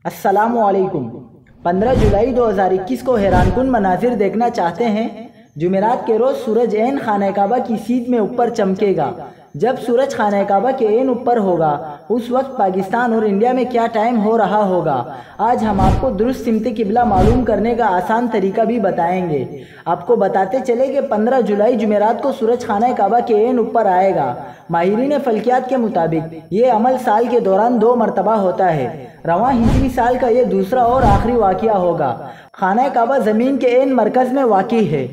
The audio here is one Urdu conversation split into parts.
السلام علیکم۔ 15 جولائی 2021 کو حیران کن مناظر دیکھنا چاہتے ہیں۔ جمعرات کے روز سورج عین خانہ کعبہ کی سیدھ میں اوپر چمکے گا۔ جب سورج خانہ کعبہ کے عین اوپر ہوگا اس وقت پاکستان اور انڈیا میں کیا ٹائم ہو رہا ہوگا۔ آج ہم آپ کو درست سمت قبلہ معلوم کرنے کا آسان طریقہ بھی بتائیں گے۔ آپ کو بتاتے چلے کہ 15 جولائی جمعرات کو سورج خانہ کعبہ کے عین اوپر آئے گا۔ ماہرین فلکیات کے مطابق یہ عمل سال کے دوران 2 مرتبہ ہوتا ہے۔ رواں ہجری سال کا یہ دوسرا اور آخری واقعہ ہوگا۔ خانہ کعبہ زمین کے عین مرکز میں واقع ہے۔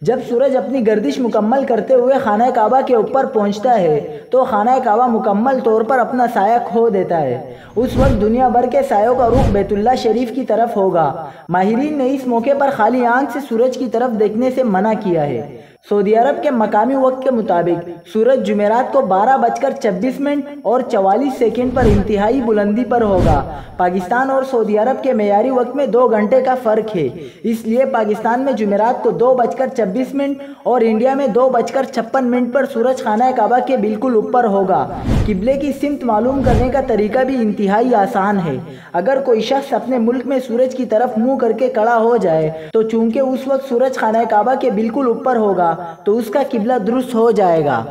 جب سورج اپنی گردش مکمل کرتے ہوئے خانہ کعبہ کے اوپر پہنچتا ہے تو خانہ کعبہ مکمل طور پر اپنا سایہ کھو دیتا ہے۔ اس وقت دنیا بھر کے سایوں کا رخ بیت اللہ شریف کی طرف ہوگا۔ ماہرین نے اس موقع پر خالی آنکھ سے سورج کی طرف دیکھنے سے منع کیا ہے۔ سعودی عرب کے مقامی وقت کے مطابق سورج جمعرات کو 12:26 اور 44 سیکنڈ پر انتہائی بلندی پر ہوگا۔ پاکستان اور سعودی عرب کے معیاری وقت میں 2 گھنٹے کا فرق ہے، اس لیے پاکستان میں جمعرات کو 2:26 اور انڈیا میں 2:56 پر سورج خانہ کعبہ کے بالکل اوپر ہوگا۔ قبلے کی سمت معلوم کرنے کا طریقہ بھی انتہائی آسان ہے۔ اگر کوئی شخص اپنے ملک میں سورج کی طرف منہ کر کے کھڑا ہو جائے تو چونکہ اس وقت سورج خانہ کعبہ کے بالکل اوپر ہوگا تو اس کا قبلہ درست ہو جائے گا۔